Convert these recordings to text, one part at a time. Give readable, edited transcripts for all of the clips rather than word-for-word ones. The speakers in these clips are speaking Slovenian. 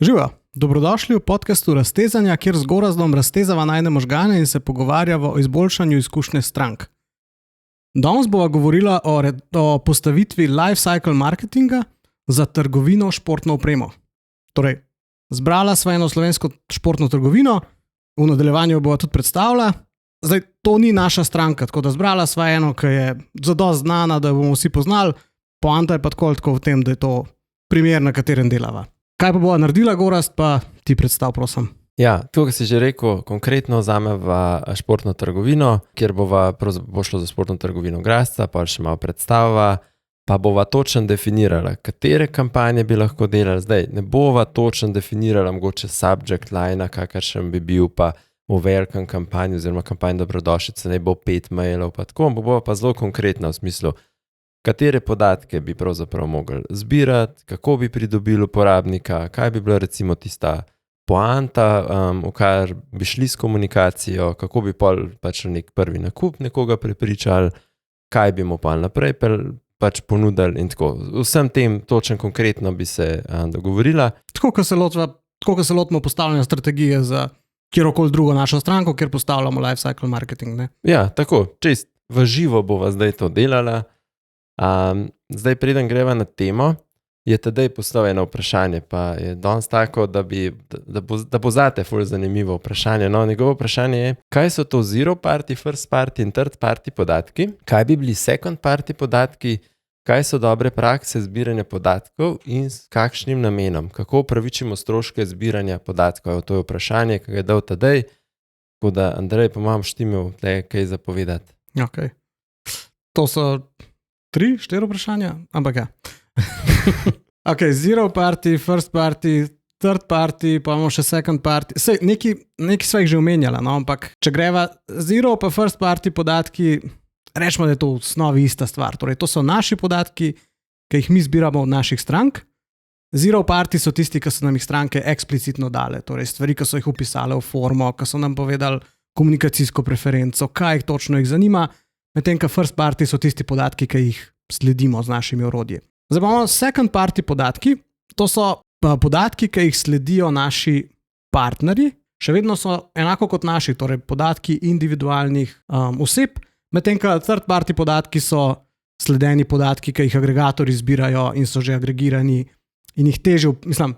Živijo, dobrodošli v podcastu Raztezanja, kjer z Gorazdom raztezava najne možgane in se pogovarjava o izboljšanju izkušnje strank. Danes bova govorila o postavitvi life cycle marketinga za trgovino športno opremo. Torej, zbrala sva eno slovensko športno trgovino, v nadaljevanju bova tudi predstavila. Zdaj, to ni naša stranka, tako da zbrala sva eno, ki je zadosti znana, da bomo vsi poznali, poanta je pa tako v tem, da je to primer, na katerem delava. Kaj pa bova naredila, Gorazd, pa ti predstav, prosim. Ja, tukaj si že rekel, konkretno vzameva športno trgovino, kjer bo šlo za športno trgovino Grazca, pa še malo predstava, pa bova točno definirala, katere kampanje bi lahko delali. Zdaj, ne bova točno definirala mogoče subject line, kakršen bi bil pa v velikem kampanju oziroma kampanj dobrodošlice, ne bo 5 mailov, pa tako, bova pa zelo konkretna v smislu, katere podatke bi pravzaprav mogli zbirati, kako bi pridobili uporabnika, kaj bi bila recimo tista poanta, v kar bi šli s komunikacijo, kako bi pač nek prvi nakup nekoga prepričali, kaj bi mu pa naprej pač ponudili in tako. Vsem tem točno konkretno bi se dogovorila. Tako, ko se lotimo postavljanja strategije za kjerokoli drugo našo stranko, kjer postavljamo life cycle marketing, ne? Ja, tako, čist v živo bova zdaj to delala. Zdaj, preden greva na temo, je tedaj postavljeno vprašanje, pa je danes tako, da bo zate ful zanimivo vprašanje. No, njegovo vprašanje je, kaj so to zero party, first party in third party podatki, kaj bi bili second party podatki, kaj so dobre prakse zbiranja podatkov in s kakšnim namenom, kako upravičimo stroške zbiranja podatkov. To je vprašanje, ki ga je dal tedaj, tako da Andrej, pa imam štimel kaj zapovedati. Ok. To so 3-4 vprašanja, ampak ja. Ok, zero party, first party, third party, pa imamo še second party. Sej, neki sva jih že omenjala, no, ampak če greva zero pa first party podatki, rečemo, da je to v osnovi ista stvar. Torej, to so naši podatki, ki jih mi zbiramo od naših strank. Zero party so tisti, ki so nam jih stranke eksplicitno dale. Torej, stvari, ki so jih upisale v formo, ki so nam povedali komunikacijsko preferenco, kaj jih točno zanima. Medtem, ko first party so tisti podatki, ki jih sledimo z našimi orodji. Zdaj imamo second party podatki, to so podatki, ki jih sledijo naši partnerji, še vedno so enako kot naši, torej podatki individualnih oseb, medtem, ko third party podatki so sledeni podatki, ki jih agregatorji zbirajo in so že agregirani in jih težje,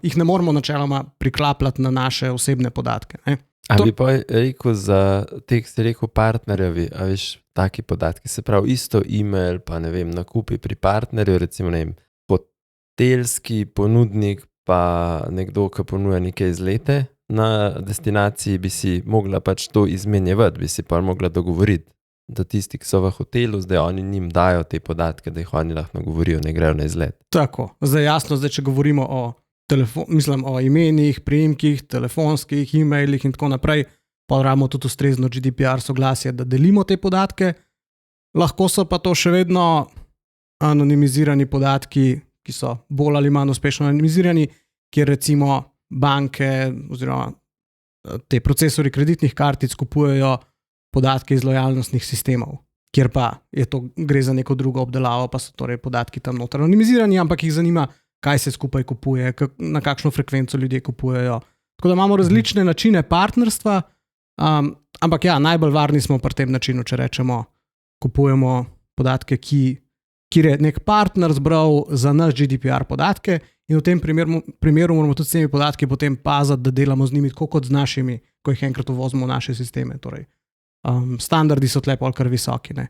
jih ne moramo načeloma priklapljati na naše osebne podatke, ne? A bi pa rekel za tekst, rekel partnerjevi, a veš, taki podatki, se pravi isto email, pa ne vem, nakupi pri partnerju, recimo ne vem, hotelski ponudnik, pa nekdo, ki ponuja neke izlete na destinaciji, bi si mogla pač to izmenjevati, bi si pa mogla dogovoriti, da tisti, ki so v hotelu, zdaj oni njim dajo te podatke, da jih oni lahko nagovorijo, ne grejo na izlet. Tako, zdaj jasno, če govorimo o imenih, priimkih, telefonskih, e-mailih in tako naprej, pa rabimo tudi ustrezno GDPR soglasje, da delimo te podatke. Lahko so pa to še vedno anonimizirani podatki, ki so bolj ali manj uspešno anonimizirani, kjer recimo banke oziroma te procesori kreditnih kartic kupujejo podatke iz lojalnostnih sistemov, kjer pa gre za neko drugo obdelavo, pa so torej podatki tam noter anonimizirani, ampak jih zanima, kaj se skupaj kupuje, na kakšno frekvenco ljudje kupujejo. Tako da imamo različne načine partnerstva, ampak ja, najbolj varni smo pri tem načinu, če rečemo, kupujemo podatke, kjer je nek partner zbral za naš GDPR podatke in v tem primeru moramo tudi s temi podatki potem paziti, da delamo z njimi tako kot z našimi, ko jih enkrat uvozimo v naše sisteme. Torej, standardi so tle kar visoki, ne.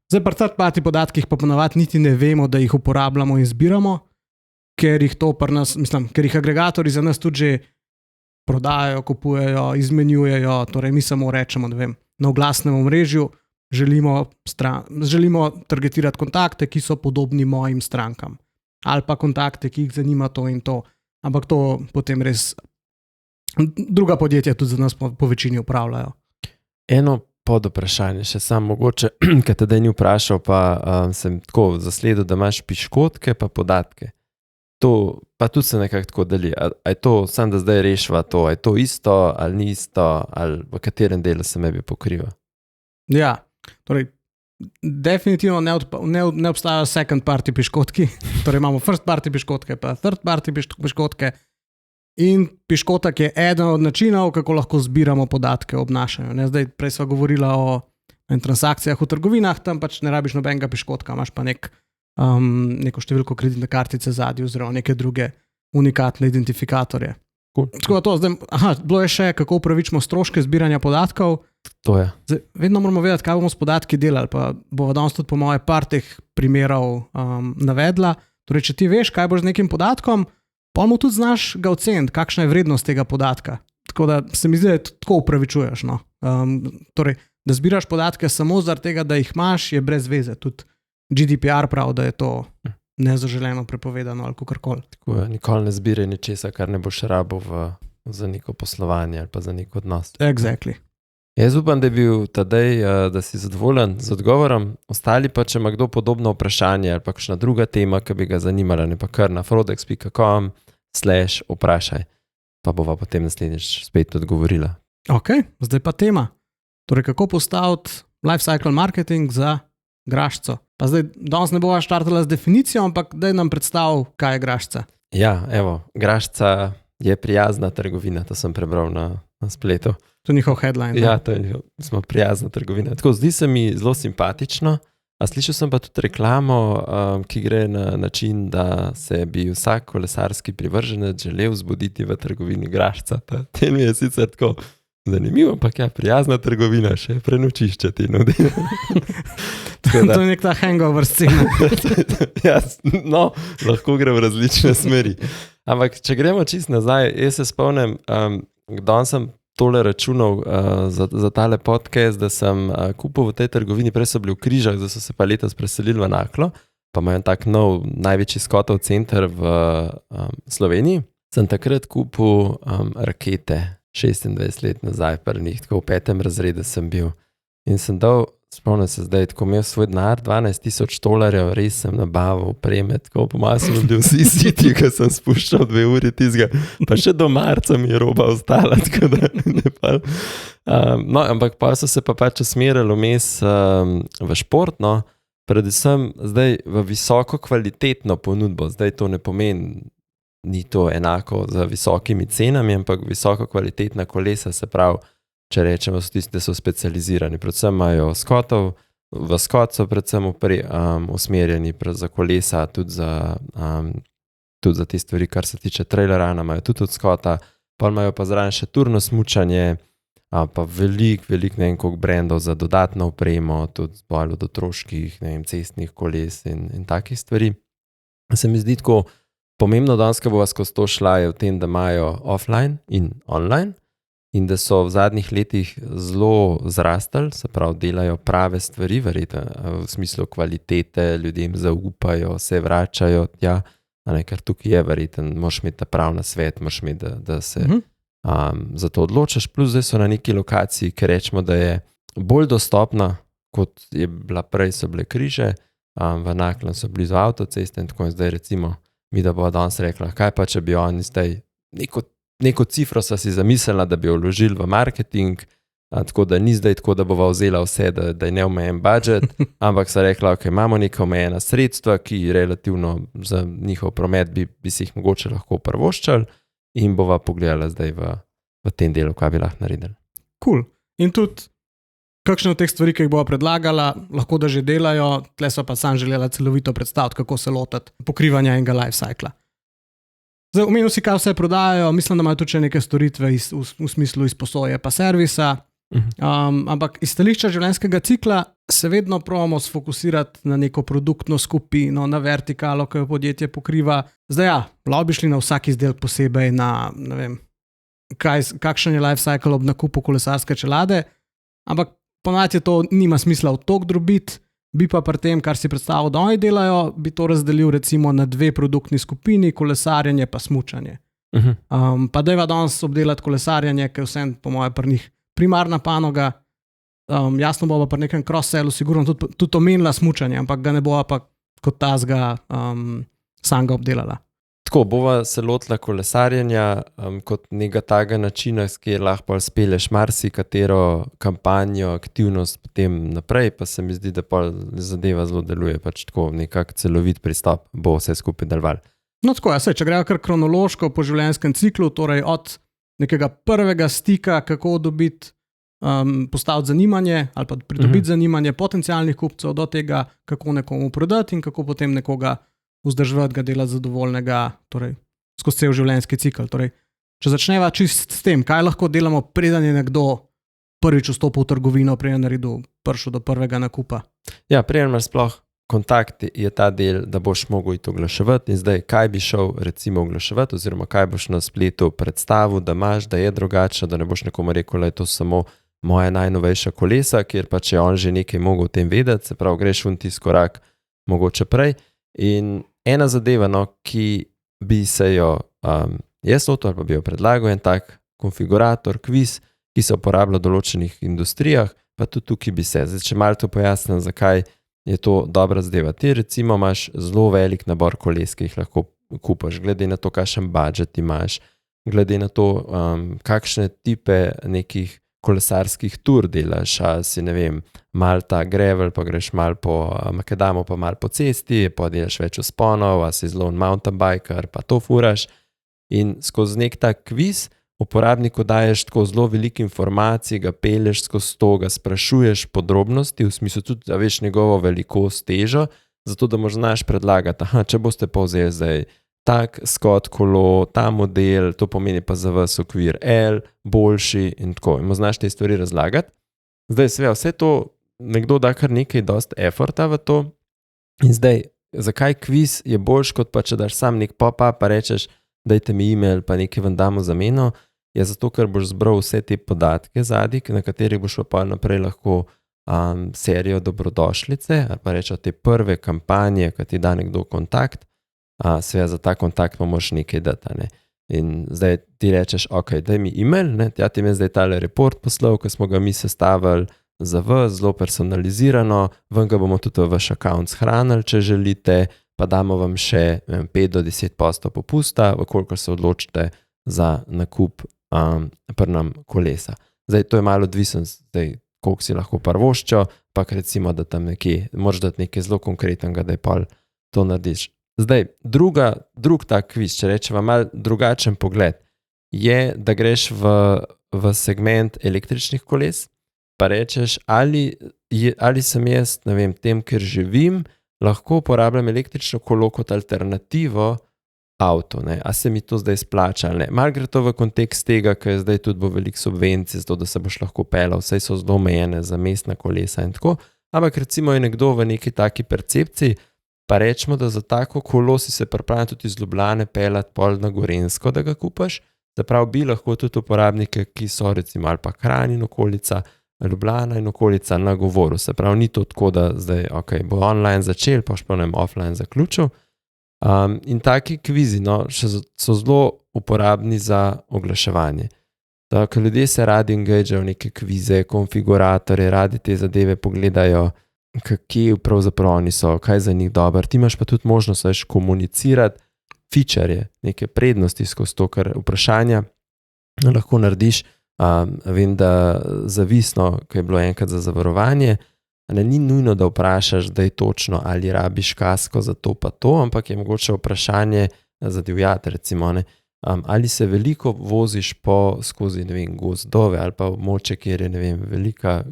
Zdaj pri third party podatkih pa ponavadi niti ne vemo, da jih uporabljamo in zbiramo, ker jih agregatorji za nas tudi že prodajajo, kupujejo, izmenjujejo, torej mi samo rečemo, da vem, na oglasnem omrežju želimo targetirati kontakte, ki so podobni mojim strankam, ali pa kontakte, ki jih zanima to in to, ampak to potem res druga podjetja tudi za nas po večini upravljajo. Eno pod vprašanje, še sam mogoče, ker tedaj ni vprašal, pa sem tako zasledil, da imaš piškotke pa podatke. To pa tudi se nekako tako deli. A je to, sam da zdaj rešiva to, a je to isto ali ni isto, ali v katerem delu se me bi pokriva? Ja, torej definitivno ne obstajajo second party piškotki, torej imamo first party piškotke pa third party piškotke In piškotak je eden od načinov, kako lahko zbiramo podatke o obnašanju. Ne? Zdaj, prej sva govorila o transakcijah v trgovinah, tam pač ne rabiš nobenega piškotka, imaš pa neko številko kreditne kartice zadnji oziroma neke druge unikatne identifikatorje. Tako da to, zdaj, bilo je še, kako upravičimo stroške zbiranja podatkov. To je. Zdaj, vedno moramo vedeti, kaj bomo s podatki delali, pa bova danes tudi po moje par teh primerov navedla. Torej, če ti veš, kaj boš z nekim podatkom, pa mu tudi znaš ga oceniti, kakšna je vrednost tega podatka. Tako da se mi zdi, da tako upravičuješ. No? Torej, da zbiraš podatke samo zaradi tega, da jih imaš, je brez veze. Tudi GDPR pravi, da je to nezaželeno prepovedano ali kakorkoli. Tako je, nikoli ne zbiraj ničesa, kar ne boš rabil za neko poslovanje ali pa za nek odnos. Exactly. Jaz upam, da je bil Tadej, da si zadovoljen z odgovorom. Ostali pa, če ima kdo podobno vprašanje ali pa kakšna druga tema, ki bi ga zanimala, ne pa kar na frodex.com/vprašaj, pa bova potem naslednjič spet odgovorila. Ok, zdaj pa tema. Torej, kako postaviti lifecycle marketing za graščico. Pa zdaj, danes ne bova štartala z definicijo, ampak daj nam predstav, kaj je graščica. Ja, evo, graščica je prijazna trgovina, to sem prebral na spletu. To je njihov headline. Ja, to je smo prijazna trgovina. Tako, zdi se mi zelo simpatično, a slišal sem pa tudi reklamo, ki gre na način, da se bi vsak kolesarski privrženec želel zbuditi v trgovini graščica. Te mi je sicer tako zanimivo, ampak ja, prijazna trgovina, še prenočišče ti nudi. To je nek ta hangover scena. Ja, no, lahko gre v različne smeri. Ampak, če gremo čist nazaj, jaz se spomnim, danes sem tole računal za tale podcast, da sem kupil v tej trgovini, prej so bili v Križah, zdaj so se pa letos preselili v Naklo, pa imajo tak nov, največji skotov center v Sloveniji. Sem takrat kupil rakete, 26 let nazaj, prvnih, tako v 5. razredu sem bil. In sem dal, spomnim se zdaj, tako imel svoj denar, $12,000, res sem nabavil opreme, tako po malo sem bil vsi siti, ko sem spuščal 2 uri tizga, pa še do marca mi je roba ostala, tako da ne pa. No, ampak pa so se pa pač usmerili vmes v šport, no, predvsem zdaj v visoko kvalitetno ponudbo, zdaj to ne pomeni, ni to enako za visokimi cenami, ampak visoko kvalitetna kolesa, se pravi, če rečemo, so tisti, da so specializirani. Predvsem imajo skotov, v skot so predvsem usmerjeni za kolesa, tudi za te stvari, kar se tiče trailerana, imajo tudi od skota, pa imajo pa zraven še turno smučanje, pa velik, ne vem koliko brandov za dodatno opremo, tudi bolj od otroških, ne vem, cestnih koles in takih stvari. Se mi zdi tako pomembno, danes, ko bova skozi to šla, je v tem, da imajo offline in online in da so v zadnjih letih zelo zrastali, se pravi, delajo prave stvari, verjetno v smislu kvalitete, ljudem zaupajo, se vračajo tja, ker tukaj je verjetno, moraš imeti prav na svet, moraš imeti, da se za to odločaš, plus zdaj so na neki lokaciji, ki rečemo, da je bolj dostopna, kot je bila prej, so bile Križe, v Naklem so blizu avtoceste in tako in zdaj recimo mi da bo danes rekla, kaj pa, če bi oni zdaj neko cifro so si zamislila, da bi jo vložili v marketing, tako da ni zdaj tako, da bova vzela vse, da je neomejen budžet, ampak so rekla, ok, imamo neka omejena sredstva, ki relativno za njihov promet bi si jih mogoče lahko prvoščali in bova pogledala zdaj v tem delu, kaj bi lahko naredili. Cool. In tudi kakšne od teh stvari, ki jih bova predlagala, lahko da že delajo, tle so pa sam želela celovito predstaviti, kako se lotiti pokrivanja enega lifecycla. Zdaj, omenil si, kaj vse prodajajo, mislim, da imajo tudi še neke storitve v smislu izposoje pa servisa, ampak iz stališča življenjskega cikla se vedno probamo sfokusirati na neko produktno skupino, na vertikalo, ki jo podjetje pokriva. Zdaj ja, lahko bi šli na vsak izdelek posebej, na ne vem, kakšen je lifecycle ob nakupu kolesarske čelade, ampak ponavadi to nima smisla v tok drobiti, bi pa pri tem, kar si predstavil, da oni delajo, bi to razdelil recimo na 2 produktni skupini, kolesarjenje pa smučanje. Pa dajva danes obdelati kolesarjenje, ki je vsem po moje pri njih primarna panoga, jasno bova pri nekem cross-sellu sigurno tudi omenila smučanje, ampak ga ne bova pa kot tazga samega obdelala. Tako, bova se lotila kolesarjenja kot nekega taga načina, kjer lahko speleš marsikatero kampanjo, aktivnost potem naprej, pa se mi zdi, da zadeva zelo deluje, pač tako nekak celovit pristop bo vse skupaj deloval. No tako, če gremo kar kronološko po življenjskem ciklu, torej od nekega prvega stika, kako dobiti, postaviti zanimanje ali pa pridobiti zanimanje potencialnih kupcev, do tega, kako nekomu prodati in kako potem nekoga vzdrževati, ga delati zadovoljnega, torej skozi cel življenjski cikl. Torej, če začneva čist s tem, kaj lahko delamo, preden je nekdo prvič vstopil v trgovino, preden je prišel do prvega nakupa. Ja, preden imaš sploh kontakt, je ta del, da boš mogel iti oglaševati in zdaj, kaj bi šel recimo oglaševati oziroma kaj boš na spletu predstavil, da imaš, da je drugače, da ne boš nekomu rekel, da je to samo moja najnovejša kolesa, kjer pa če on že nekaj mogel o tem vedeti, se pravi, greš v tisti korak mogoče prej. In ena zadeva, ki bi se jo jaz lotil ali pa bi jo predlagal, en tak konfigurator, kviz, ki se uporablja v določenih industrijah, pa tudi tukaj bi se. Zdaj, če malo to pojasnim, zakaj je to dobra zadeva. Ti recimo imaš zelo velik nabor koles, ki jih lahko kupaš, glede na to, kakšen budžet imaš, glede na to, kakšne tipe nekih kolesarskih tur delaš, a si, ne vem, malo ta gravel, pa greš malo po makadamu, pa malo po cesti, pa delaš več vzponov, a si zelo mountain biker, pa to furaš. In skozi nek tak kviz uporabniku daješ tako zelo veliko informacij, ga peleš skozi to, ga sprašuješ podrobnosti, v smislu tudi, da veš njegovo velikost, težo, zato da mu znaš predlagati, če boste pa vzeli zdaj tak Scott kolo, ta model, to pomeni pa za vas okvir L, boljši in tako. In mu znaš te stvari razlagati. Zdaj seveda vse to, nekdo da kar nekaj dost efforta v to in zdaj, zakaj kviz je boljš, kot pa če daš sam nek pop-up, pa rečeš, dajte mi e-mail, pa nekaj vam damo zameno, je zato, ker boš zbral vse te podatke zadnjih, na katerih boš pa naprej lahko serijo dobrodošlice, ali pa rečeš te prve kampanje, ki ti da nekdo kontakt, seveda za ta kontakt pa moraš nekaj dati. Ne? In zdaj ti rečeš, ok, daj mi e-mail, ja ti me zdaj tale report poslal, ki smo ga mi sestavili za vas, zelo personalizirano, ven ga bomo tudi v vaš account shranili, če želite, pa damo vam še 5 do 10% popusta, vkolikor se odločite za nakup pri nam kolesa. Zdaj, to je malo odvisen, zdaj, koliko si lahko prvoščo, pa recimo, da tam nekje, moraš dati nekaj zelo konkretnega, da je pol to narediš. Zdaj, drug tak kviz, če rečeva malo drugačen pogled, je, da greš v segment električnih koles, pa rečeš, ali sem jaz, ne vem, tem, ker živim, lahko uporabljam električno kolo kot alternativo avto, ne? A se mi to zdaj splača, ne? Malo gre to v kontekst tega, ker zdaj tudi bo veliko subvencij, zato da se boš lahko pelal, vsaj so zelo omejene za mestna kolesa in tako, ampak recimo je nekdo v neki taki percepciji, pa rečemo, da za tako kolo si se pripravljen tudi iz Ljubljane pelati pol na Gorenjsko, da ga kupaš, da prav bi lahko tudi uporabnike, ki so recimo ali pa Kranj in okolica, Ljubljana in okolica na govoru, se pravi, ni to tako, da zdaj, ok, bo online začel, pa šponem offline zaključil. In taki kvizi, so zelo uporabni za oglaševanje. Ker ljudje se radi engageajo v neke kvize, konfiguratorje, radi te zadeve pogledajo, kje pravzaprav oni so, kaj za njih dobro. Ti imaš pa tudi možnost več komunicirati feature, neke prednosti skozi to, kar vprašanja lahko narediš. Vem, da zavisno, ko je bilo enkrat za zavarovanje, ni nujno, da vprašaš, da je točno, ali rabiš kasko za to pa to, ampak je mogoče vprašanje za divjad, recimo, ne? Ali se veliko voziš skozi, ne vem, gozdove ali pa območje, kjer je, ne vem, velika,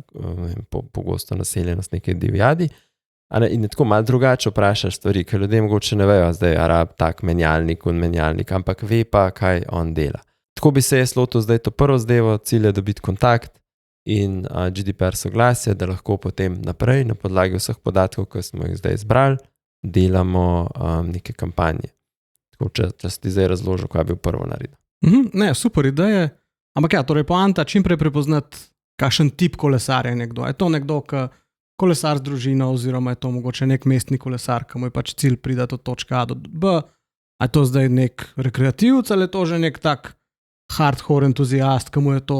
pogosto naseljenost neke divjadi, in je tako malo drugače vprašaš stvari, ker ljudje mogoče ne vejo, zdaj rab tak menjalnik, ampak ve pa, kaj on dela. Tako bi se jaz lotil zdaj to prvo zadevo, cilj je dobiti kontakt in GDPR soglasje, da lahko potem naprej na podlagi vseh podatkov, ki smo jih zdaj izbrali, delamo neke kampanje. Tako, če si ti zdaj razložil, kaj bi prvo naredil. Ne, super ideje, ampak ja, torej poanta čim prej prepoznati, kakšen tip kolesarja je nekdo. Je to nekdo, ki kolesar z družino, oziroma je to mogoče nek mestni kolesar, ki mu je pač cilj priti od točke A do B, a je to zdaj nek rekreativc ali je to že nek tak hardcore entuzijast, ki mu je to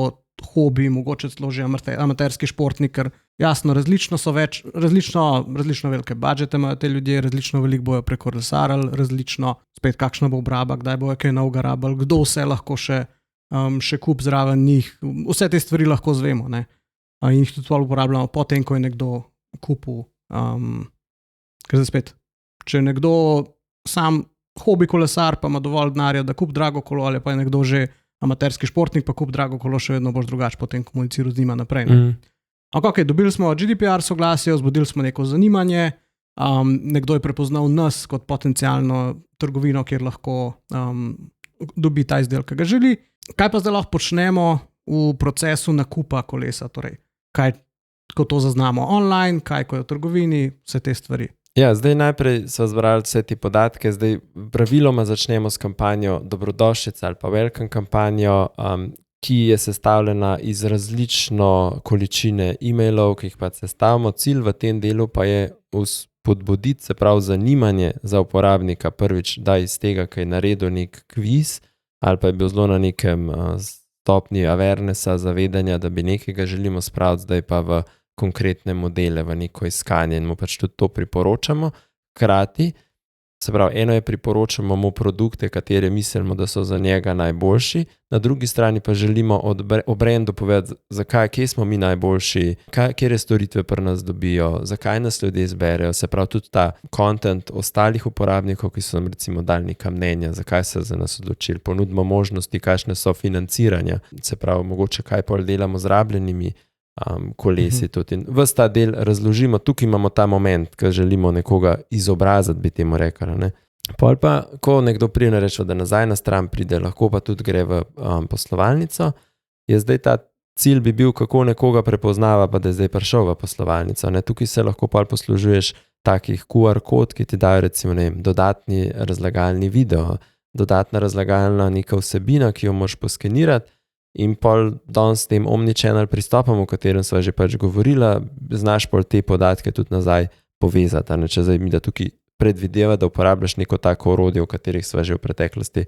hobi, mogoče celo že amaterski športnik, ker jasno, različno so različno velike budžete imajo te ljudje, različno veliko bojo prekolesarili, različno spet kakšna bo obraba, kdaj bojo kaj novega rabili, kdo vse lahko še kup zraven njih, vse te stvari lahko zvemo, ne? In jih tudi uporabljamo potem, ko je nekdo kupil. Ker zdaj spet, če nekdo sam hobi kolesar, pa ima dovolj denarja, da kup drago kolo, ali pa je nekdo že amaterski športnik, pa kup drago kolo, še vedno boš drugače potem komuniciral z njima naprej. Okay, dobili smo GDPR soglasje, vzbudili smo neko zanimanje, nekdo je prepoznal nas kot potencialno trgovino, kjer lahko dobi ta izdelek, ki ga želi. Kaj pa zdaj lahko počnemo v procesu nakupa kolesa? Torej, kaj, ko to zaznamo online, kaj, ko je v trgovini, vse te stvari. Ja, zdaj najprej so zbrali vse te podatke, zdaj praviloma začnemo s kampanjo Dobrodošlica ali pa Welcome kampanjo, ki je sestavljena iz različno količine e-mailov, ki jih pa sestavimo. Cilj v tem delu pa je spodbuditi, se pravi zanimanje za uporabnika prvič, da iz tega, kaj je naredil nek kviz ali pa je bil zelo na nekem stopni awarenessa, zavedanja, da bi nekega želimo spraviti, zdaj pa v konkretne modele, v neko iskanje in mu pač tudi to priporočamo. Hkrati, se pravi, eno je priporočamo mu produkte, katere mislimo, da so za njega najboljši, na drugi strani pa želimo o brandu povedati, zakaj, kje smo mi najboljši, kjer storitve pri nas dobijo, zakaj nas ljudje izberejo, se pravi tudi ta content ostalih uporabnikov, ki so nam recimo dali neka mnenja, zakaj se za nas odločili, ponudimo možnosti, kakšne so financiranja, se pravi, mogoče kaj pol delamo z rabljenimi kolesi tudi. In ves ta del razložimo, tukaj imamo ta moment, ko želimo nekoga izobraziti, bi temu rekli. Ne? Pol pa, ko nekdo pride reče, da nazaj na stran pride, lahko pa tudi gre v poslovalnico, je zdaj ta cilj bi bil, kako nekoga prepoznava, pa da je zdaj prišel v poslovalnico. Ne? Tukaj se lahko pol poslužuješ takih QR kod, ki ti dajo recimo dodatni razlagalni video, dodatna razlagalna neka vsebina, ki jo moraš poskenirati, in pol danes s tem omnichannel pristopom, o katerem sva že pač govorila, znaš pol te podatke tudi nazaj povezati. Ne? Če zdaj mi da tukaj predvideva, da uporabljaš neko tako orodje, o katerih sva že v preteklosti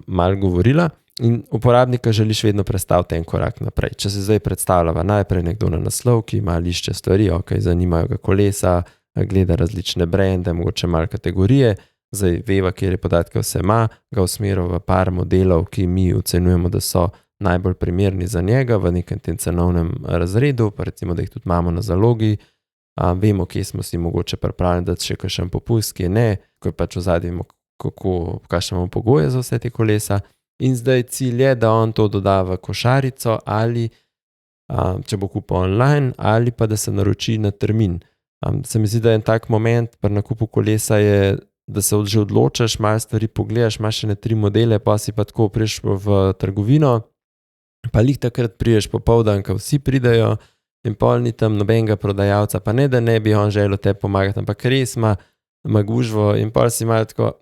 malo govorila, in uporabnika želiš vedno predstaviti en korak naprej. Če se zdaj predstavljava najprej nekdo na naslov, ki ima lišče stvari, zanimajo ga kolesa, gleda različne brende, mogoče malo kategorije, zdaj veva, kjer podatke vse ima, ga usmeril v par modelov, ki mi ocenjujemo, da so najbolj primerni za njega v nekem tem cenovnem razredu, pa recimo, da jih tudi imamo na zalogi, vemo, kje smo si mogoče pripravljeni dati še kakšen popust, kje ne, ko je pač ozadje vemo, kakšne imamo pogoje za vse te kolesa, in zdaj cilj je, da on to doda v košarico ali, če bo kupil online, ali pa da se naroči na termin. Se mi zdi, da je en tak moment pri nakupu kolesa je, da se že odločaš, malo stvari pogledaš, imaš še ne 3 modele, pa si pa tako priš v trgovino, pa lih takrat priješ popoldan, ko vsi pridejo in pol ni tam nobenega prodajalca, pa ne, da ne bi on želel te pomagati, ampak res ima gužvo in pol si malo tako,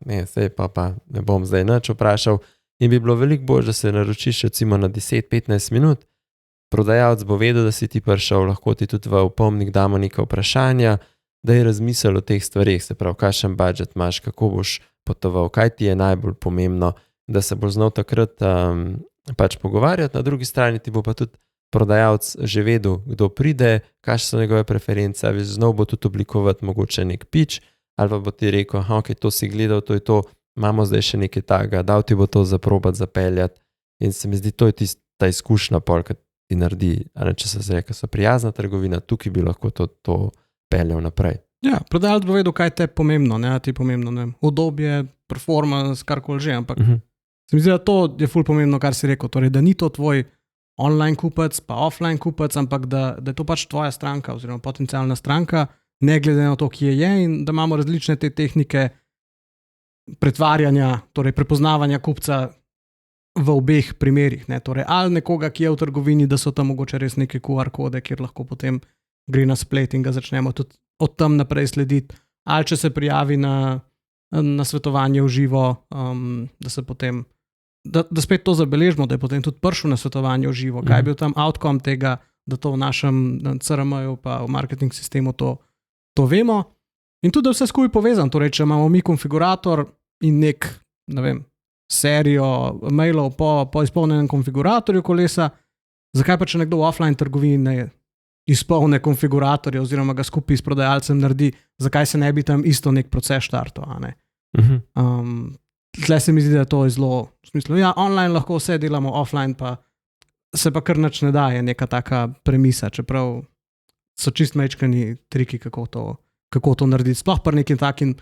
ne, sej pa ne bom zdaj nič vprašal, in bi bilo veliko bolj, da se naročiš recimo na 10-15 minut, prodajalec bo vedel, da si ti prišel, lahko ti tudi v opomnik damo neka vprašanja, da je razmislil o teh stvarih, se pravi, kakšen budžet imaš, kako boš potoval, kaj ti je najbolj pomembno, da se bo znal takrat pač pogovarjati, na drugi strani ti bo pa tudi prodajalec že vedel, kdo pride, kakšne so njegove preference, znal bo tudi oblikovati mogoče nek pitch, ali pa bo ti rekel, ok, to si gledal, to je to, imamo zdaj še nekaj takega, dal ti bo to zaprobati, zapeljati, in se mi zdi, to je ta izkušnja pol, ki ti naredi, če se zdaj reka, so prijazna trgovina, tukaj bi lahko to peljal naprej. Ja, prodajalec bo vedel, kaj te je pomembno, ne, ti je pomembno, ne, udobje, performance, karkoli že, ampak se mi zdi, da to je ful pomembno, kar si rekel, torej, da ni to tvoj online kupec, pa offline kupec, ampak da je to pač tvoja stranka oziroma potencialna stranka, ne glede na to, kje je, in da imamo različne te tehnike pretvarjanja, torej prepoznavanja kupca v obeh primerih, ne, torej ali nekoga, ki je v trgovini, da so tam mogoče res neke QR kode, kjer lahko potem gre na splet in ga začnemo tudi od tam naprej slediti, ali če se prijavi na svetovanje v živo, da se potem da spet to zabeležimo, da je potem tudi prišel na svetovanje v živo, kaj je bil tam outcome tega, da to v našem CRM-ju pa v marketing sistemu to vemo, in tudi da vse skupaj povezan, torej če imamo mi konfigurator in ne vem, serijo mailov po izpolnjenem konfiguratorju kolesa, zakaj pa če nekdo v offline trgovini ne izpolne konfiguratorja oziroma ga skupaj s prodajalcem naredi, zakaj se ne bi tam isto nek proces štartov, a ne? Tle se mi zdi, da to je zelo v smislu, ja, online lahko vse delamo, offline pa se pa kar nič ne da, je neka taka premisa, čeprav so čist mečkani triki, kako to narediti. Sploh pri nekim takim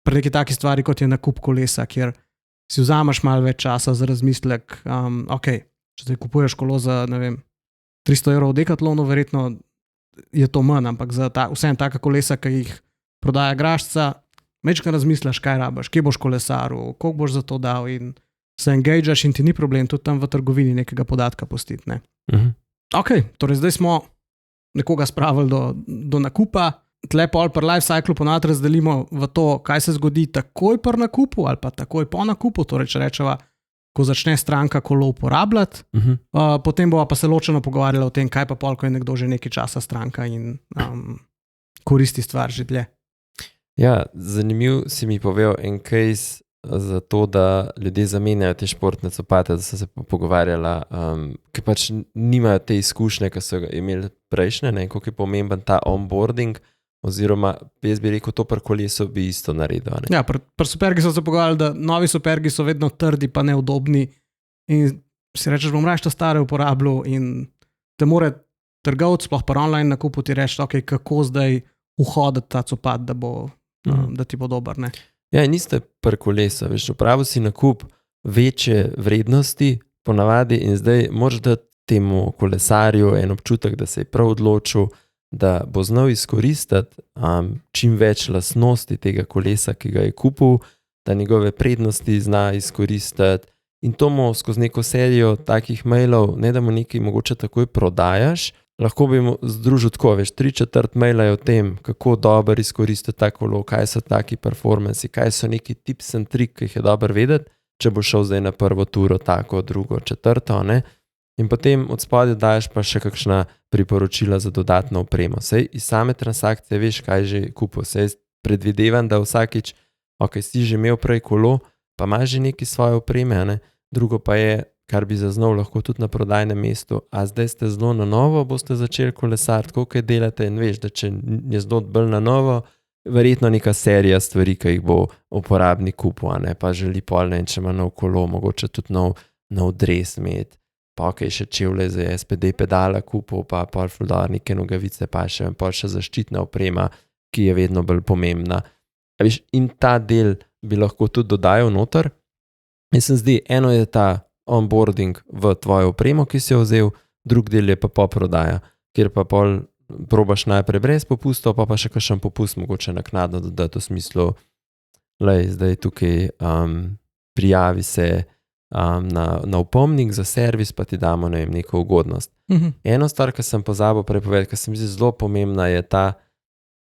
pri neki taki stvari, kot je nakup kolesa, kjer si vzameš malo več časa za razmislek, ok, če zdaj kupuješ kolo za, ne vem, 300 € v Decathlonu, verjetno je to manj, ampak za vsem taka kolesa, ki jih prodaja Grašca, večkrat razmisliš, kaj rabiš, kje boš kolesaril, koliko boš za to dal in se engageaš in ti ni problem tudi tam v trgovini nekega podatka pustiti. Ne? Ok, torej zdaj smo nekoga spravili do nakupa, tle pol pri life cyclu ponavadi razdelimo v to, kaj se zgodi takoj pri nakupu ali pa takoj po nakupu, torej če rečeva, ko začne stranka kolo uporabljati, potem bova pa se ločeno pogovarjala o tem, kaj pa pol, ko je nekdo že nekaj časa stranka in koristi stvar že dlje. Ja, zanimiv si mi povedal en case za to, da ljudje zamenjajo te športne copate, da so se pogovarjala, ker pač nimajo te izkušnje, ki so ga imeli prejšnje, ne, koliko je pomemben ta onboarding, oziroma jaz bi rekel, to pri kolesu bi isto naredil. Ne? Ja, pri Supergi so se pogovarjali, da novi Supergi so vedno trdi pa neudobni in si rečeš, bom raje to stare uporabljal in te more trgovec, sploh pa online nakupu ti reči, okay, kako zdaj vhoditi ta copat, da ti bo dober. Ne? Ja, in niste pri kolesu, veš, upravil si nakup večje vrednosti ponavadi in zdaj moraš dati temu kolesarju en občutek, da se je prav odločil, da bo znal izkoristiti čim več lastnosti tega kolesa, ki ga je kupil, da njegove prednosti zna izkoristiti in to mu skozi neko serijo takih mailov, ne da mu nekaj mogoče takoj prodajaš, lahko bi mu združil tako, veš, 3/4 maila je o tem, kako dobro izkoristiti ta kolo, kaj so taki performansi, kaj so neki tips and trik, ki jih je dobro vedeti, če bo šel zdaj na prvo turo, tako, drugo, četrto, ne? In potem od spodaj daješ pa še kakšna priporočila za dodatno opremo. Sej iz same transakcije veš, kaj že kupil. Sej predvidevam, da vsakič, ok, si že imel prej kolo, pa imaš že neki svoje opreme, ne? Drugo pa je, kar bi zaznal lahko tudi na prodajnem mestu, a zdaj ste zelo na novo, boste začeli kolesariti, koliko je delate in veš, da če je zelo bolj na novo, verjetno neka serija stvari, ki jih bo uporabnik kupil, a ne, pa želi pol, ne, če ima nov kolo, mogoče tudi nov dres imeti. Pa ok, še čevlje za SPD pedala kupil, pa pol fuldarnike, nogavice, pa še zaščitna oprema, ki je vedno bolj pomembna. A veš, in ta del bi lahko tudi dodajal noter. In se zdi, eno je ta onboarding v tvojo opremo, ki si jo vzel, drug del je pa poprodaja, kjer pa pol probaš najprej brez popustov, pa še kakšen popust mogoče naknadno dodati v smislu, lej, zdaj tukaj prijavi se na opomnik za servis, pa ti damo, ne vem, neko ugodnost. Eno stvar, ki sem pozabil prepovedati, ki se mi zdi zelo pomembna, je ta,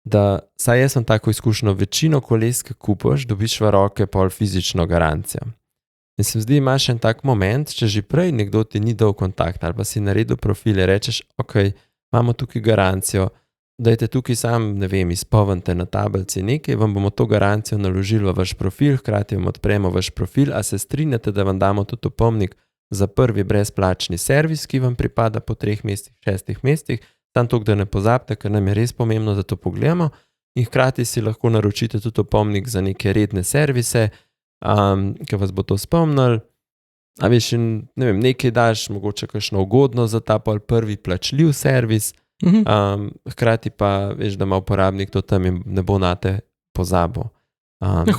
da saj jaz sem tako izkušnjo, večino koles, ki kupaš, dobiš v roke pol fizično garancijo. In se mi zdi, imaš en tak moment, če že prej nekdo ti ni dal kontakt ali pa si naredil profile, rečeš, ok, imamo tukaj garancijo, dajte tukaj sam, ne vem, izpolnite na tablici nekaj, vam bomo to garancijo naložili v vaš profil, hkrati vam odpremo vaš profil, a se strinjate, da vam damo tudi opomnik za prvi brezplačni servis, ki vam pripada po 3 mesecih, 6 mesecih, tam toliko, da ne pozabite, ker nam je res pomembno, da to pogledamo in hkrati si lahko naročite tudi opomnik za neke redne servise, ki vas bo to spomnil, a veš, in ne vem, nekaj daš, mogoče kakšno ugodnost za ta prvi plačljiv servis, hkrati pa veš, da ima uporabnik to tam in ne bo nate pozabil.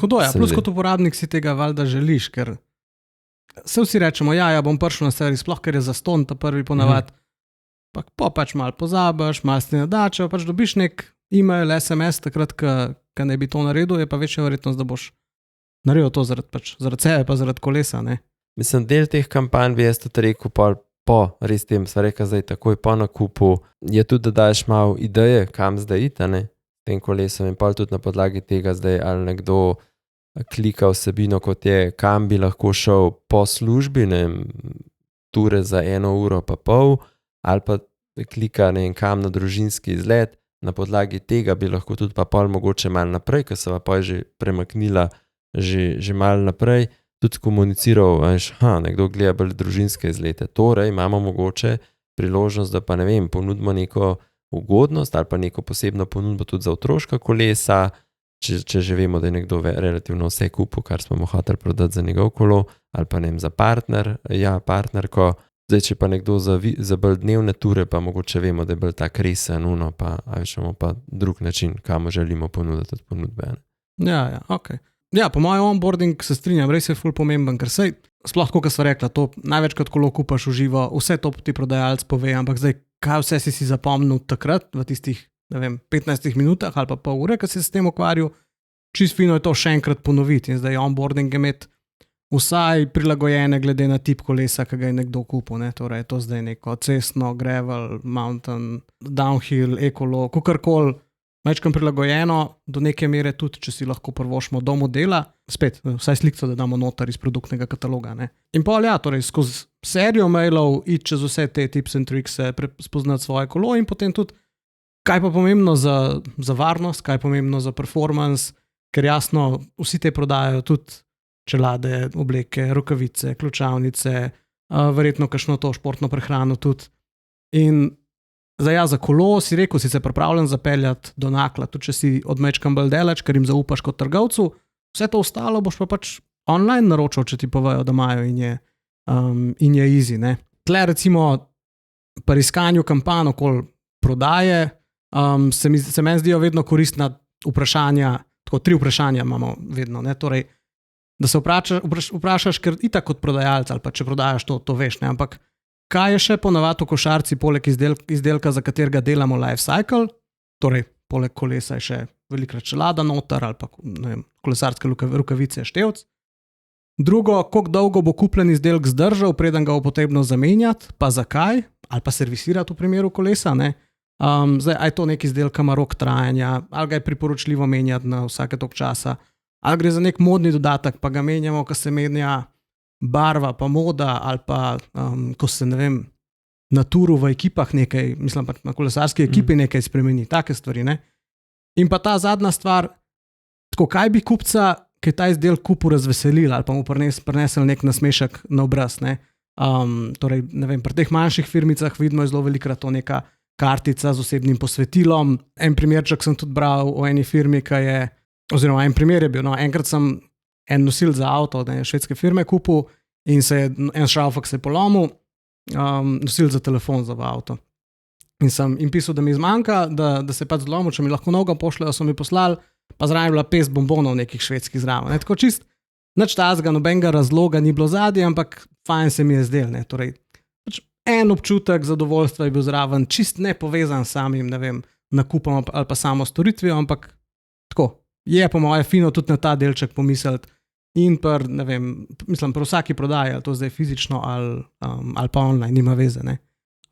Hudo je, plus kot uporabnik si tega valjda želiš, ker se vsi rečemo, ja, bom prišel na servis, sploh ker je zastonj ta prvi ponavad, pa pač malo pozabiš, malo si ne dačev, pač dobiš nek e-mail, SMS, takrat, ko ne bi to naredil, je pa večja verjetnost, da boš naredil to zaradi sebe, pa zaradi kolesa, ne? Mislim, del teh kampanj bi jaz tudi rekel, po res tem, sva reka zdaj takoj po nakupu, je tudi, da daš malo ideje, kam zdaj iti, ne, tem kolesom in pol tudi na podlagi tega zdaj, ali nekdo klika vsebino, kot je, kam bi lahko šel po službi, ne, ture za 1,5 ure, ali pa klika, ne, kam na družinski izlet, na podlagi tega bi lahko tudi pa pol mogoče malo naprej, ker se va pol že premaknila že malo naprej, tudi komuniciral, veš, nekdo gleda bolj družinske izlete. Torej imamo mogoče priložnost, da pa ne vem, ponudimo neko ugodnost ali pa neko posebno ponudbo tudi za otroška kolesa, če že vemo, da je nekdo relativno vse kupil, kar smo mu hoteli prodati za njegov kolo, ali pa ne vem, za partnerko. Zdaj, če pa nekdo za bolj dnevne ture, pa mogoče vemo, da je bolj tak resen, pa veš, imamo pa drug način, kamo želimo ponuditi od ponudbe. Ja, ok. Ja, po mojem onboarding se strinjam, res je ful pomemben, ker sej, sploh kot sva rekla, to največkrat kolo kupaš v živo, vse to ti prodajalec pove, ampak zdaj, kaj vse si zapomnil takrat, v tistih, 15 minutah ali pa pol ure, ko si se s tem ukvarjal, čist fino je to še enkrat ponoviti in zdaj onboarding je imeti vsaj prilagojene glede na tip kolesa, ki ga je nekdo kupil, ne? Torej je to zdaj neko cestno, gravel, mountain, downhill, ekolo, kukarkoli, majčkam prilagojeno do neke mere tudi, če si lahko prvošmo do modela, spet, vsaj sliko, da damo noter iz produktnega kataloga. Ne? In pol ja, torej skozi serijo mailov iti čez vse te tips and tricks, spoznati svoje kolo in potem tudi, kaj pa pomembno za varnost, kaj pomembno za performance, ker jasno, vsi te prodajajo tudi čelade, obleke, rokavice, ključavnice, verjetno kakšno to športno prehrano tudi. In za kolo si rekel, si se pripravljen zapeljati do Nakla, tudi če si odmečkam bolj daleč, ker jim zaupaš kot trgovcu, vse to ostalo boš pa pač online naročal, če ti povejo, da imajo in je easy. Ne? Tle recimo pri iskanju kampanj okoli prodaje se meni zdijo vedno koristna vprašanja, tako 3 vprašanja imamo vedno, ne? Torej, da se vprašaš, ker itak kot prodajalec ali pa če prodajaš to veš, ne? Ampak kaj je še ponavadi v košarci poleg izdelka, za katerega delamo life cycle, torej poleg kolesa je še velikrat čelada noter ali pa kolesarske rukavice števc. Drugo, koliko dolgo bo kupljen izdelek zdržal, preden ga bo potrebno zamenjati, pa zakaj, ali pa servisirati v primeru kolesa, ne? Zdaj, aj to nek izdelek ima rok trajanja, ali ga je priporočljivo menjati na vsake toliko časa, ali gre za nek modni dodatek, pa ga menjamo, ko se menja barva, pa moda, ali pa ko se, ne vem, na turu v ekipah nekaj, mislim pa na kolesarski ekipi nekaj spremeni, take stvari, ne. In pa ta zadnja stvar, tako kaj bi kupca, ki je ta izdelek kupil, razveselil ali pa mu prinesel nek nasmešek na obraz, ne. Torej, ne vem, pri teh manjših firmicah vidimo zelo velikrat to neka kartica z osebnim posvetilom. En primerček sem tudi bral o eni firmi, ki je, oziroma en primer je bil, no, enkrat sem en nosil za avto od ene švedske firme kupil in en šravfak se je polomil, nosil za telefon za v avto. In sem jim pisal, da mi zmanjka, da se pač zlomil, če mi lahko noga pošljajo, so mi poslali, pa zraven je bila pest bombonov nekih švedskih zraven. Tako čist, nič tazga, nobenega razloga ni bilo zadnje, ampak fajn se mi je zdel, ne. Torej, pač en občutek zadovoljstva je bil zraven, čist nepovezan s samim, ne vem, nakupom ali pa samo storitvijo, ampak tako, je po moje fino tudi na ta delček pomisliti in ne vem, mislim, pri vsaki prodaji, ali to zdaj fizično ali pa online, nima veze, ne.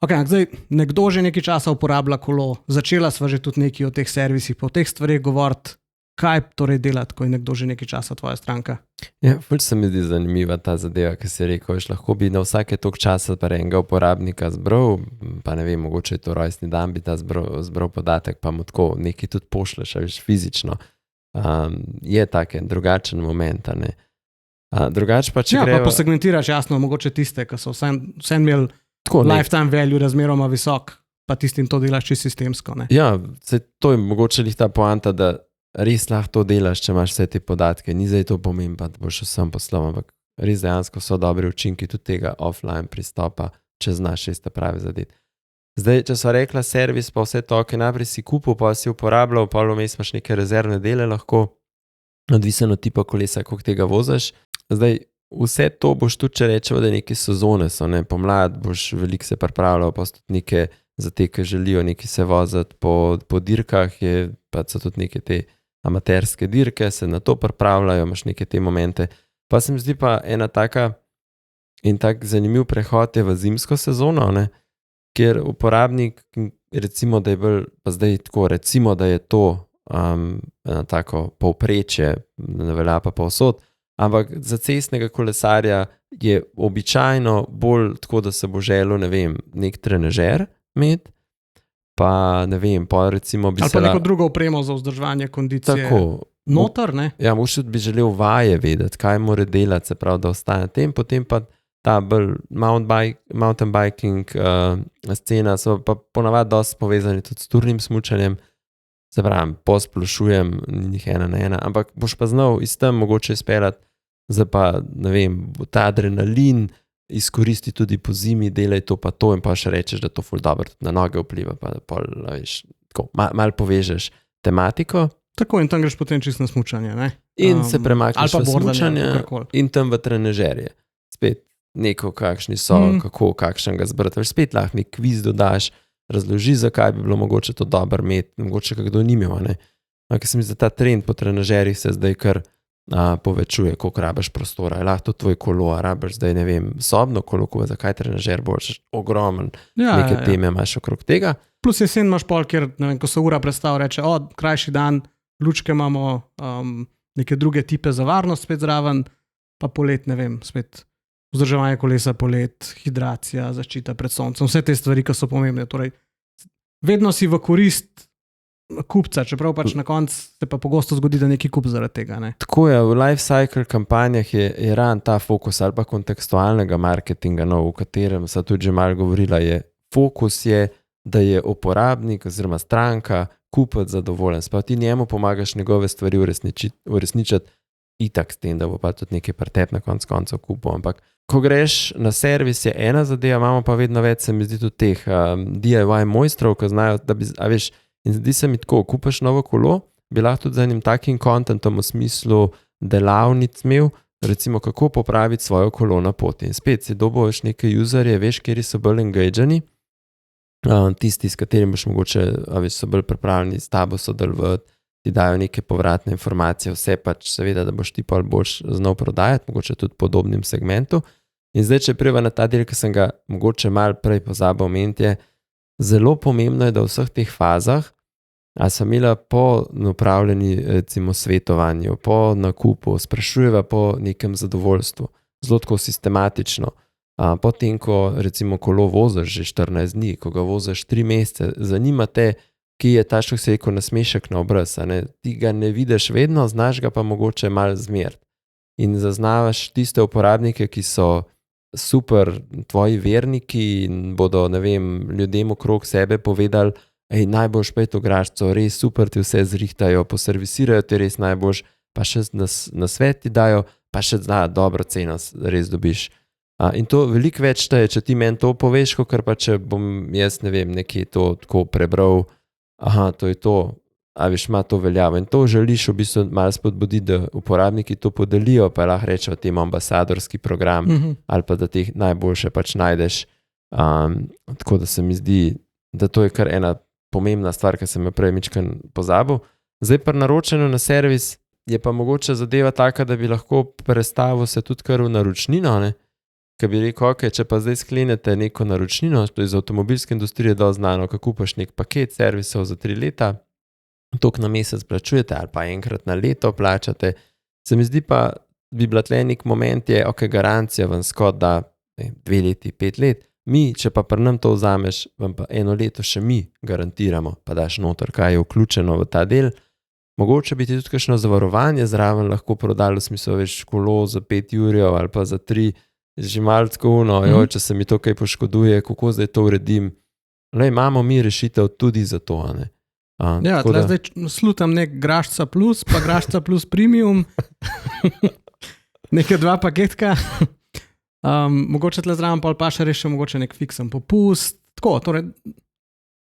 Ok, zdaj, nekdo že nekaj časa uporablja kolo, začela sva že tudi nekaj o teh servisih, po teh stvareh govoriti, kaj torej delati, ko je nekdo že nekaj časa tvoja stranka? Ja, ful se mi zdi zanimiva ta zadeva, ki si rekel, lahko bi na vsake toliko časa pa enega uporabnika zbral, pa ne vem, mogoče je to rojstni dan, bi ta zbral podatek, pa mu tako nekaj tudi pošleš, veš, fizično. Je tak en drugačen moment, a ne. Drugače pa, če pa posegmentiraš jasno, mogoče tiste, ki so vse imeli lifetime value razmeroma visok, pa tistim to delaš čisto sistemsko, ne. Ja, to je mogoče ta poanta, da res lahko to delaš, če imaš vse te podatke, ni zdaj to pomembno, da boš vsem poslal, ampak res dejansko so dobri učinki tudi tega offline pristopa, če znaš res ta pravi zadeti. Zdaj, če so rekla servis, pa vse to, ki najprej si kupil, pa si uporabljal, pa vmes imaš neke rezervne dele lahko, odvisno od tipa kolesa, koliko tega voziš. Zdaj, vse to boš tudi, če rečemo, da neke sezone so, ne, pomlad boš veliko se pripravljal, pa so tudi neke, za te, ki želijo neki se voziti po dirkah, pa so tudi neke te amaterske dirke, se na to pripravljajo, imaš neke te momente. Pa se mi zdi pa ena taka in tak zanimiv prehod je v zimsko sezono, ne, kjer uporabnik, recimo, da je bolj, pa zdaj tako, recimo, da je to tako povprečje, ne velja pa povsod, ampak za cestnega kolesarja je običajno bolj tako, da se bo želel, ne vem, nek trenažer imeti, pa ne vem, pa recimo bi ali pa neko drugo opremo za vzdrževanje kondicije. Tako. Noter, ne? Ja, mogoče bi želel vaje vedeti, kaj mora delati, se pravi, da ostane tem, potem pa ta bolj mountain biking scena so pa ponavadi dosti povezani tudi s turnim smučanjem, se pravi, posplošujem njih ena na ena, ampak boš pa znal iz tem mogoče izpeljati, zdaj pa, ne vem, ta adrenalin izkoristi tudi po zimi, delaj to pa to in pa še rečeš, da to ful dobro na noge vpliva, pa pol, veš, tako, malo povežeš tematiko. Tako in tam greš potem čisto na smučanje. Ne? In se premakneš v smučanje kakorkoli. in tam v trenažerje. Spet neko, kakšni so, kako, kakšnega zbrati. Spet lahko nek kviz dodaš, razloži, zakaj bi bilo mogoče to dobro imeti, mogoče kdo ni imel. Ker se mi zdi, da ta trend po trenažerjih se zdaj kar povečuje, koliko rabiš prostora. Je lahko to tvoj kolo, a rabiš zdaj, ne vem, sobno kolo, zakaj trenažer boš ogromen, neke teme imaš okrog tega. Plus jesen imaš pol, kjer, ne vem, ko se ura predstav, reče, krajši dan, lučke imamo, neke druge tipe za varnost spet zraven, pa polet, ne vem, spet vzdrževanje kolesa polet, hidracija, zaščita pred soncem, vse te stvari, ki so pomembne. Torej, vedno si v korist kupca, čeprav pač na koncu se pa pogosto zgodi, da neki kup zaradi tega. Ne? Tako je, v life cycle kampanjah je ran ta fokus ali pa kontekstualnega marketinga, v katerem so tudi že malo govorila, fokus je, da je uporabnik oziroma stranka, kupec zadovoljen. Sploh ti njemu pomagaš njegove stvari uresničiti itak s tem, da bo pa tudi nekaj pretep na koncu kupil. Ampak ko greš na servis, je ena zadeva, imamo pa vedno več, se mi zdi tudi teh DIY mojstrov, ki znajo, da bi, veš, in zdi se mi tako, kupaš novo kolo, bi lahko tudi z enim takim kontentom v smislu delavnic imel, recimo kako popraviti svojo kolo na poti. In spet si dobiš neke userje, veš, kjer so bolj engageni, tisti, s katerimi boš mogoče, so bolj pripravljeni s tabo sodelovati, ti dajo neke povratne informacije, vse pač seveda, da boš ti pa boš znal prodajati, mogoče tudi podobnim segmentu. In zdaj, če preva na ta del, ki sem ga mogoče malo prej pozabil omeniti, je zelo pomembno je, da v vseh teh fazah, a sem imela po upravljeni recimo svetovanju, po nakupu, sprašujeva po nekem zadovoljstvu, zelo tako sistematično. Potem, ko recimo kolo voziš že 14 dni, ko ga voziš 3 mesece, zanima te, ki je ta šok nasmešek na obraz, ti ga ne vidiš vedno, znaš ga pa mogoče malo zmeriti. In zaznavaš tiste uporabnike, ki so super tvoji verniki in bodo, ne vem, ljudem okrog sebe povedali, najboljš pej to graščo, res super ti vse zrihtajo, poservisirajo ti res najboljš, pa še na svet ti dajo, pa še dobro ceno res dobiš. In to veliko več šteje, če ti meni to poveš, ker pa če bom jaz, ne vem, nekaj to tako prebral, to je to, veš, ima to veljavo. In to želiš v bistvu malo spodbuditi, da uporabniki to podelijo, pa lahko rečejo temu ambasadorski program, ali pa da teh najboljše pač najdeš. Tako da se mi zdi, da to je kar ena pomembna stvar, ki sem jo prej mičken pozabil. Zdaj pa naročeno na servis je pa mogoče zadeva taka, da bi lahko prestavil se tudi kar v naročnino, ne? Ker bi rekel, če pa zdaj sklenete neko naročnino, to je iz avtomobilske industrije dosti znano, ko kupaš nek paket servisov za 3 leta, toliko na mesec plačujete ali pa enkrat na leto plačate, se mi zdi pa, bi bila tle nek moment je, garancija vam skod da 2 leti, 5 let, mi, če pa pri nam to vzameš, vam pa 1 leto še mi garantiramo, pa daš noter, kaj je vključeno v ta del. Mogoče bi ti tudi kakšno zavarovanje zraven lahko prodali, v smislu, veš, kolo za 5 jurjev ali pa za 3, že malo tako, če se mi to kaj poškoduje, kako zdaj to uredim. Imamo mi rešitev tudi za to. Zdaj slutam nek Grašca Plus, pa Grašca Plus Premium, neke 2 paketka. Mogoče tle zraven pa še reši mogoče nek fiksen popust. Tako, torej,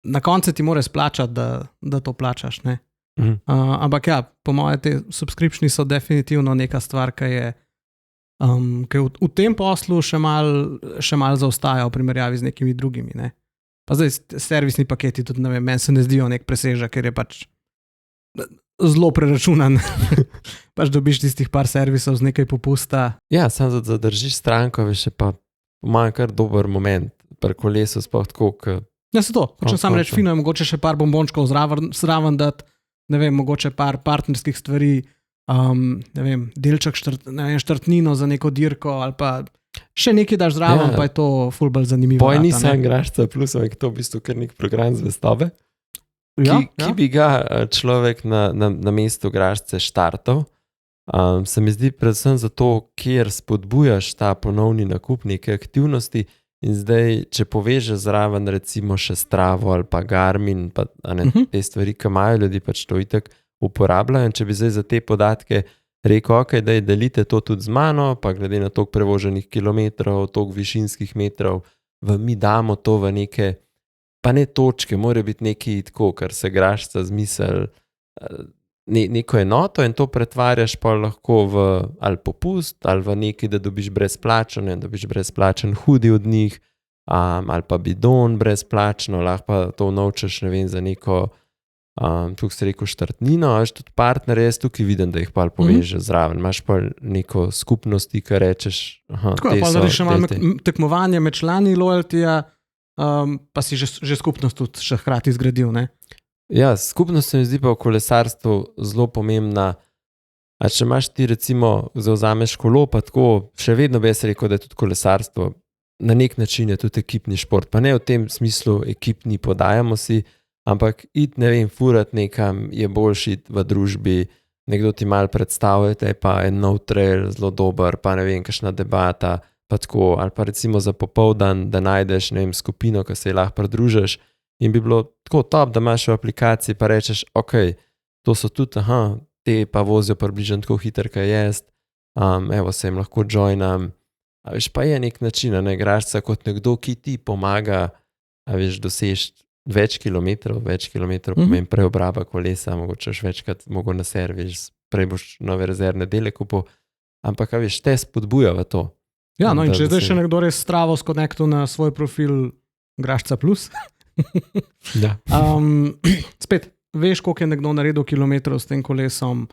na koncu ti mora splačati, da to plačaš. Ne? Ampak po moje te subscriptioni so definitivno neka stvar, ki je v tem poslu še mal zaostaja v primerjavi z nekimi drugimi. Ne? Pa zdaj servisni paketi tudi, ne vem, meni se ne zdijo nek presežek, ker je pač zelo preračunan. Pač dobiš tistih par servisov z nekaj popusta. Ja, samo zadržiš stranko, veš, pa ima kar dober moment pri kolesu, sploh tako, Ja, se to. Hočem sam reči, fino je mogoče še par bombončkov zraven dati, ne vem, mogoče par partnerskih stvari, ne vem, delček štartnino za neko dirko ali pa še nekaj daš zraven, pa je to ful bolj zanimivo. Poj nisem Grašca Plus, ampak to v bistvu kar nek program zvestobe, ki bi ga človek na mestu Grašce štartal. Se mi zdi predvsem zato, kjer spodbujaš ta ponovni nakup neke aktivnosti in zdaj, če povežeš zraven recimo še Stravo ali pa Garmin, pa te stvari, ki imajo ljudi, pač to itak uporabljajo. In če bi zdaj za te podatke rekel, da delite to tudi z mano, pa glede na toliko prevoženih kilometrov, toliko višinskih metrov, mi damo to v neke, pa ne točke, mora biti neki tako, kar se Grašca zmisel, neko enoto in to pretvarjaš pa lahko v ali popust, ali v nekaj, da dobiš brezplačen, dobiš brezplačen hudi od njih, ali pa bidon brezplačno, lahko pa to naučiš, ne vem, za neko, tukaj se rekel, štartnino, až tudi partner, jaz tukaj vidim, da jih pa poveže zraven, imaš pa neko skupnosti, ki rečeš, tako, pa da še malo tekmovanje med člani loyaltyja, pa si že skupnost tudi še hkrati zgradil, ne? Ja, skupnost se mi zdi pa v kolesarstvu zelo pomembna. A če imaš ti recimo, zavzameš kolo, pa tako, še vedno bi jaz rekel, da je tudi kolesarstvo na nek način je tudi ekipni šport. Pa ne v tem smislu ekipni podajamo si, ampak ne vem, furat nekam je boljši v družbi, nekdo ti malo predstavlja, da je pa en nov trail zelo dober, pa ne vem, kakšna debata, pa tako, ali pa recimo za popoldan, da najdeš, ne vem, skupino, ki se ji lahko pridružiš. In bi bilo tako top, da imaš v aplikaciji pa rečeš, ok, to so tudi, te pa vozijo približno tako hiter, kaj jaz, evo se jim lahko joinam. A veš, pa je nek način, ne igraš se kot nekdo, ki ti pomaga, a veš, dosež več kilometrov pomeni preobraba kolesa, mogoče večkrat mogo na servis, prej boš nove rezervne dele kupil, ampak a veš, te spodbuja v to. Ja, no in če zdaj še nekdo res stravo skonektu na svoj profil Grašca Plus, ja. Spet, veš, koliko je nekdo naredil kilometrov s tem kolesom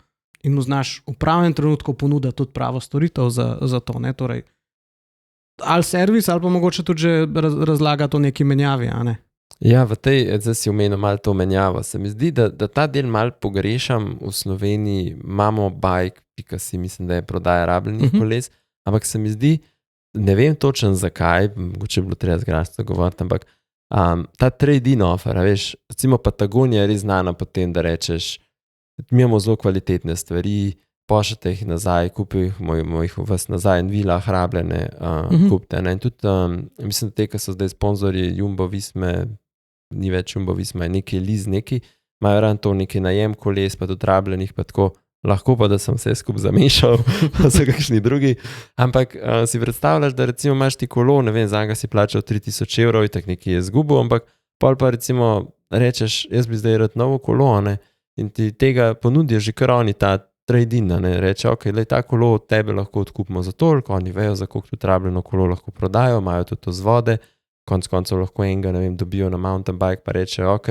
in mu znaš v pravem trenutku ponuditi tudi pravo storitev za to, ne, torej ali servis, ali pa mogoče tudi že razlagati o neki menjavi, a ne? Ja, zdaj si omenil malo to menjavo, se mi zdi, da ta del malo pogrešam v Sloveniji, imamo bike.si, mislim, da je prodaja rabljenih koles, ampak se mi zdi, ne vem točno zakaj, mogoče je bilo treba z Grašca govoriti, ampak ta trade-in offer, veš, recimo Patagonija je res znana po tem, da rečeš, mi imamo zelo kvalitetne stvari, pošljete jih nazaj, kupil jih vas nazaj in vi lahko rabljene kupite. In tudi, mislim, da te, ki so zdaj sponzorji Jumbo Visme, ni več Jumbo Visma, je neki Liz neki, imajo ran to neki najem koles, pa tudi rabljenih, pa tako, lahko pa, da sem vse skup zamešal, pa so kakšni drugi, ampak si predstavljaš, da recimo imaš ti kolo, ne vem, za njega si plačal 3000 evrov, tak neki je zgubil, ampak pol pa recimo rečeš, jaz bi zdaj rad novo kolo, ne, in ti tega ponudijo že kar oni ta trade-in, ne, reče, ok, lej, ta kolo od tebe lahko odkupimo za toliko, oni vejo, za koliko tudi rabljeno kolo lahko prodajo, imajo tudi to zvode, konc koncev lahko enega, ne vem, dobijo na mountain bike, pa reče, ok,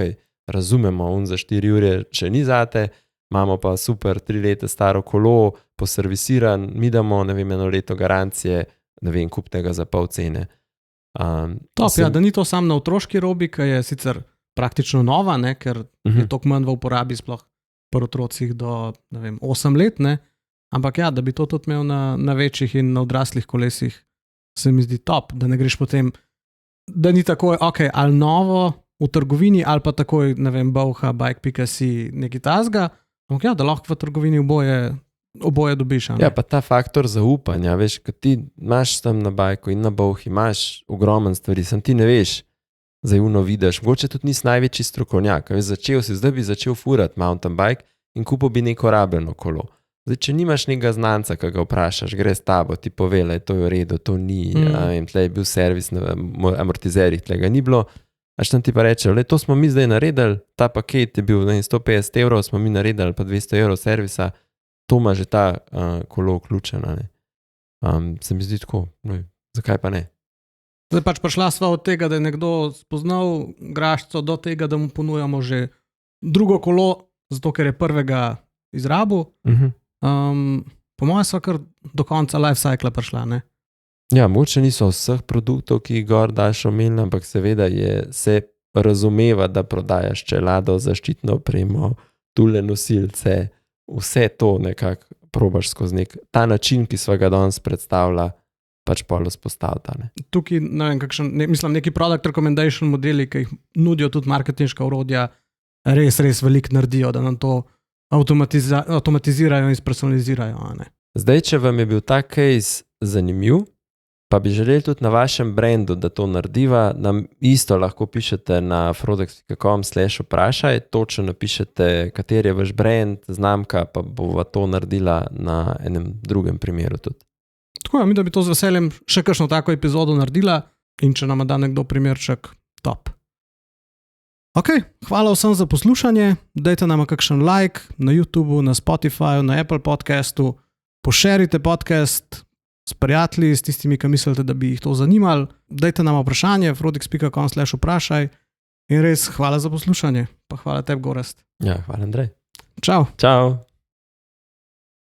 razumemo, za 4 ure še ni zate, imamo pa super 3 leta staro kolo, poservisiran, mi damo, ne vem, 1 leto garancije, ne vem, kupte ga za pol cene. Ja, da ni to sam na otroški robi, ki je sicer praktično nova, ne, ker je toliko manj v uporabi sploh pri otrocih do, ne vem, 8 let, ne, ampak ja, da bi to tudi imel na večjih in na odraslih kolesih, se mi zdi top, da ne greš potem, da ni takoj, ok, ali novo v trgovini, ali pa takoj, ne vem, Bauha, bike.si, neki tasga, ampak ja, da lahko v trgovini oboje dobiš. Ja, pa ta faktor zaupanja, veš, kad ti imaš tam na bajku in na Bauhi, imaš ogromen stvari, sem ti ne veš, zajuno vidiš, mogoče tudi nisi največji strokovnjak, veš, zdaj bi začel furati mountain bike in kupil bi neko rabljeno kolo. Zdaj, če nimaš nekega znanca, ki ga vprašaš, gre s tabo, ti povele, to je v redu, to ni, tle je bil servis na amortizerih, tle ga ni bilo, až tam ti pa reče, to smo mi zdaj naredili, ta paket je bil 150 evrov, smo mi naredili, pa 200 evrov servisa, to ima že ta kolo vključena. Se mi zdi tako, zakaj pa ne? Zdaj pač prišla sva od tega, da je nekdo spoznal Grašco do tega, da mu ponujamo že drugo kolo, zato ker je prvega izrabil. Po mojem sva kar do konca life cycla prišla, ne? Ja, mogoče niso vseh produktov, ki jih gor daš omenili, ampak seveda se razumeva, da prodajaš čelado, zaščitno opremo, tule nosilce, vse to nekako probaš skozi ta način, ki sva ga danes predstavila, pač pol vzpostavita. Tukaj, ne vem, mislim, neki product recommendation modeli, ki jih nudijo tudi marketinška orodja, res veliko naredijo, da nam to avtomatizirajo in spersonalizirajo. Zdaj, če vam je bil ta case zanimiv, pa bi želeli tudi na vašem brandu, da to narediva, nam isto lahko pišete na frodex.com/vprašaj, točno napišete, kateri je vaš brand, znamka, pa bova to naredila na enem drugem primeru tudi. Tako je, mi da bi to z veseljem še kakšno tako epizodo naredila in če nam da nekdo primerček, top. Ok, hvala vsem za poslušanje. Dajte nam kakšen like na YouTubu, na Spotifyju, na Apple podcastu. Pošerite podcast s prijatelji, s tistimi, ki mislite, da bi jih to zanimalo. Dajte nam vprašanje, frodix.com/vprašaj. In res hvala za poslušanje. Pa hvala tebi, Gorazd. Ja, hvala, Andrej. Čau. Čau.